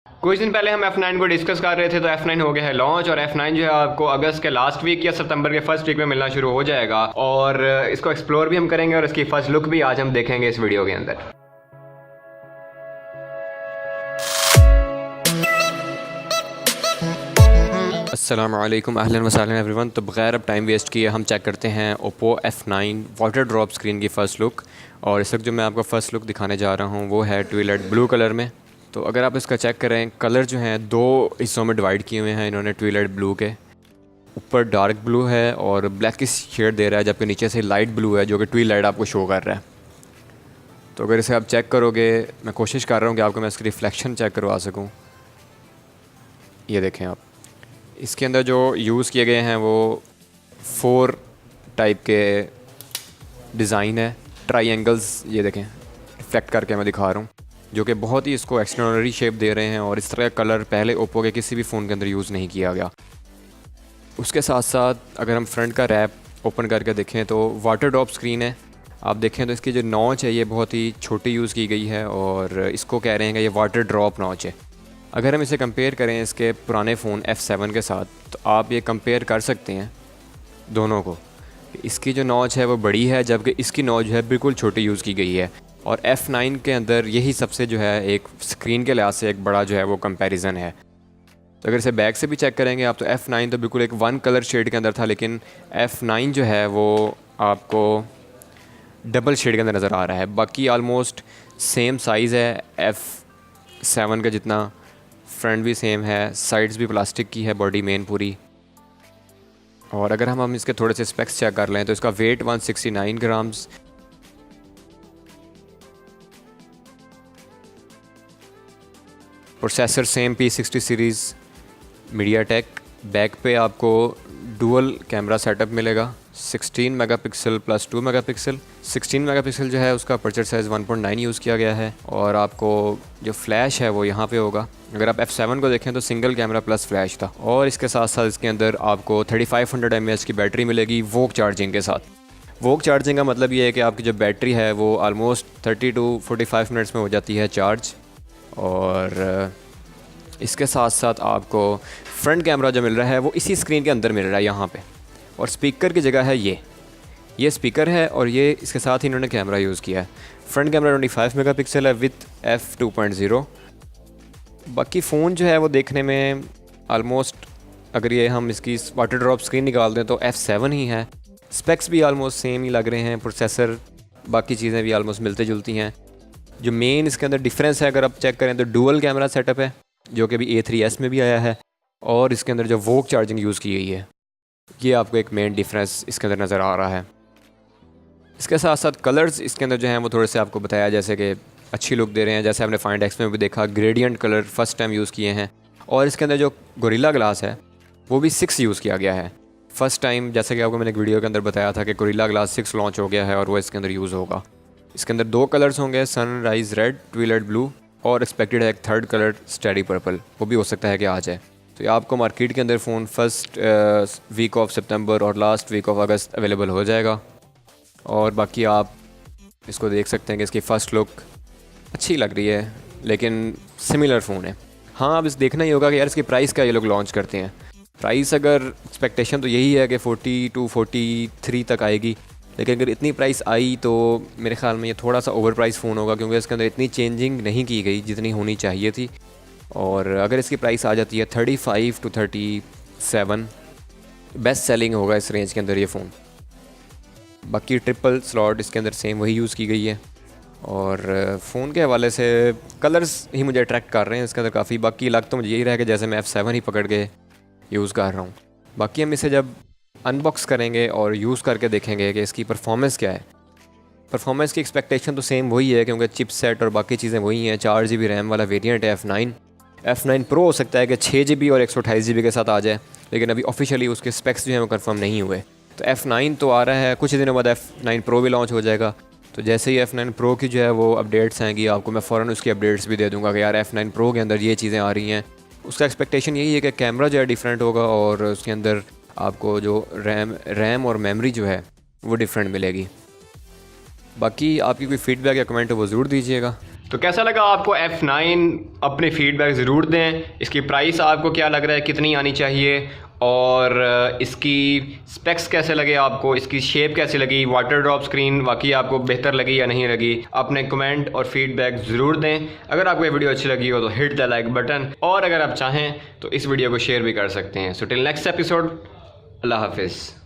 कुछ दिन पहले हम F9 को डिस्कस कर रहे थे, तो F9 हो गया है लॉन्च और F9 जो है आपको अगस्त के लास्ट वीक या सितंबर के फर्स्ट वीक में मिलना शुरू हो जाएगा और इसको एक्सप्लोर भी हम करेंगे और इसकी फर्स्ट लुक भी आज हम देखेंगे इस वीडियो के अंदर। अस्सलामुअलैकुम, अहलन वसहलन एवरीवन। तो बगैर अब टाइम वेस्ट किए हम चेक करते हैं Oppo F9 water drop screen की फ़र्स्ट लुक। और इस वक्त जो मैं आपको फ़र्स्ट लुक दिखाने जा रहा हूँ वो है ट्विलाइट ब्लू कलर में। तो अगर आप इसका चेक करें, कलर जो हैं दो हिस्सों में डिवाइड किए हुए हैं इन्होंने ट्विलाइट ब्लू के। ऊपर डार्क ब्लू है और ब्लैकिश शेड दे रहा है, जबकि नीचे से लाइट ब्लू है जो कि ट्विलाइट आपको शो कर रहा है। तो अगर इसे आप चेक करोगे, मैं कोशिश कर रहा हूँ कि आपको मैं इसकी रिफ्लेक्शन चेक करवा सकूँ। ये देखें आप, इसके अंदर जो यूज़ किए गए हैं वो 4 टाइप के डिज़ाइन है, ट्रायंगल्स। ये देखें, इफेक्ट करके मैं दिखा रहा हूँ, जो कि बहुत ही इसको एक्स्ट्राऑर्डिनरी शेप दे रहे हैं और इस तरह का कलर पहले ओप्पो के किसी भी फ़ोन के अंदर यूज़ नहीं किया गया। उसके साथ साथ अगर हम फ्रंट का रैप ओपन करके देखें तो वाटर ड्रॉप स्क्रीन है। आप देखें तो इसकी जो नॉच है ये बहुत ही छोटी यूज़ की गई है और इसको कह रहे हैं कि ये वाटर ड्रॉप नॉच है। अगर हम इसे कंपेयर करें इसके पुराने फ़ोन F7 के साथ, तो आप ये कंपेयर कर सकते हैं दोनों को। इसकी जो नॉच है वो बड़ी है, जबकि इसकी नॉच है बिल्कुल छोटी यूज़ की गई है। और F9 के अंदर यही सबसे जो है एक स्क्रीन के लिहाज से एक बड़ा जो है वो कंपैरिजन है। तो अगर इसे बैक से भी चेक करेंगे आप, तो F9 तो बिल्कुल एक 1 कलर शेड के अंदर था, लेकिन F9 जो है वो आपको डबल शेड के अंदर नज़र आ रहा है। बाकी आलमोस्ट सेम साइज़ है F7 का जितना, फ्रंट भी सेम है, साइड्स भी प्लास्टिक की है, बॉडी मेन पूरी। और अगर हम इसके थोड़े से स्पेक्स चेक कर लें तो इसका weight 169 grams, processor same P60 series MediaTek. Back पे आपको डुअल कैमरा सेटअप मिलेगा, 16 मेगापिक्सल प्लस 2 मेगापिक्सल। 16 मेगापिक्सल जो है उसका अपर्चर साइज़ 1.9 यूज़ किया गया है और आपको जो फ्लैश है वो यहाँ पे होगा। अगर आप F7 को देखें तो सिंगल कैमरा प्लस फ्लैश था। और इसके साथ साथ इसके अंदर आपको 3500 mAh की बैटरी मिलेगी वोक चार्जिंग के साथ। वोक चार्जिंग का मतलब ये है कि आपकी जो बैटरी है वो आलमोस्ट 30 to 45 मिनट्स में हो जाती है चार्ज। और इसके साथ साथ आपको फ्रंट कैमरा जो मिल रहा है वो इसी स्क्रीन के अंदर मिल रहा है यहाँ पे। और स्पीकर की जगह है ये स्पीकर है और ये इसके साथ ही इन्होंने कैमरा यूज़ किया है। फ्रंट कैमरा 25 मेगापिक्सल है विथ f2.0। बाकी फ़ोन जो है वो देखने में आलमोस्ट, अगर ये हम इसकी वाटर ड्रॉप स्क्रीन निकाल दें तो F7 ही है। स्पेक्स भी आलमोस्ट सेम ही लग रहे हैं, प्रोसेसर बाकी चीज़ें भी आलमोस्ट मिलती जुलती हैं। जो मेन इसके अंदर डिफरेंस है अगर आप चेक करें तो डुअल कैमरा सेटअप है, जो कि अभी A3s में भी आया है। और इसके अंदर जो वोक चार्जिंग यूज़ की गई है, ये आपको एक मेन डिफरेंस इसके अंदर नज़र आ रहा है। इसके साथ साथ कलर्स इसके अंदर जो हैं वो थोड़े से आपको बताया जैसे कि अच्छी लुक दे रहे हैं। जैसे आपने फाइंड एक्स में भी देखा, gradient colour first time use किए हैं। और इसके अंदर जो गोरिल्ला ग्लास है वो भी 6 यूज़ किया गया है फ़र्स्ट टाइम। जैसे कि आपको मैंने एक वीडियो के अंदर बताया था कि गोरिल्ला ग्लास 6 लॉन्च हो गया है और वो इसके अंदर यूज़ होगा। इसके अंदर 2 कलर्स होंगे, सनराइज़ रेड, ट्विलाइट ब्लू, और एक्सपेक्टेड है एक थर्ड कलर स्टडी पर्पल, वो भी हो सकता है कि आ जाए। तो ये आपको मार्केट के अंदर phone first week of September और last week of August available हो जाएगा। और बाकी आप इसको देख सकते हैं कि इसकी फ़र्स्ट लुक अच्छी लग रही है, लेकिन सिमिलर फ़ोन है। हाँ, अब इस देखना ही होगा कि यार इसकी प्राइस क्या ये लोग लॉन्च करते हैं। प्राइस अगर एक्सपेक्टेशन तो यही है कि 40 to 43 तक आएगी, लेकिन अगर इतनी प्राइस आई तो मेरे ख़्याल में ये थोड़ा सा ओवर प्राइस फ़ोन होगा, क्योंकि इसके अंदर इतनी चेंजिंग नहीं की गई जितनी होनी चाहिए थी। और अगर इसकी प्राइस आ जाती है 35 to 37, बेस्ट सेलिंग होगा इस रेंज के अंदर ये फ़ोन। बाकी ट्रिपल स्लॉट इसके अंदर सेम वही यूज़ की गई है। और फ़ोन के हवाले से कलर्स ही मुझे अट्रैक्ट कर रहे हैं इसके अंदर काफ़ी। बाकी लग तो मुझे यही रहा कि जैसे मैं F7 ही पकड़ के यूज़ कर रहा हूँ। बाकी हम इसे जब अनबॉक्स करेंगे और यूज़ करके देखेंगे कि इसकी परफॉर्मेंस क्या है। परफॉर्मेंस की एक्सपेक्टेशन तो सेम वही है, क्योंकि चिपसेट और बाकी चीज़ें वही हैं। 4 GB रैम वाला वेरिएंट है F9 Pro। हो सकता है कि 6 GB और 128 GB के साथ आ जाए, लेकिन अभी ऑफिशियली उसके स्पेक्स जो हैं वो कंफर्म नहीं हुए। तो F9 तो आ रहा है, कुछ दिनों बाद F9 Pro भी लॉन्च हो जाएगा। तो जैसे ही F9 Pro की जो है वो अपडेट्स आएंगी, आपको मैं फ़ौरन उसकी अपडेट्स भी दे दूँगा कि यार F9 Pro के अंदर ये चीज़ें आ रही हैं। उसका एक्सपेक्टेशन यही है कि कैमरा जो है डिफरेंट होगा और उसके अंदर आपको जो रैम और मेमोरी जो है वो डिफरेंट मिलेगी। बाकी आपकी कोई फीडबैक या कमेंट हो वो ज़रूर दीजिएगा। तो कैसा लगा आपको F9? अपने फीडबैक ज़रूर दें। इसकी प्राइस आपको क्या लग रहा है, कितनी आनी चाहिए, और इसकी स्पेक्स कैसे लगे आपको, इसकी शेप कैसे लगी, वाटर ड्रॉप स्क्रीन वाकई आपको बेहतर लगी या नहीं लगी, अपने कमेंट और फीडबैक ज़रूर दें। अगर आपको ये वीडियो अच्छी लगी हो तो हिट द लाइक बटन, और अगर आप चाहें तो इस वीडियो को शेयर भी कर सकते हैं। सो टिल नेक्स्ट एपिसोड, अल्लाह हाफिज़।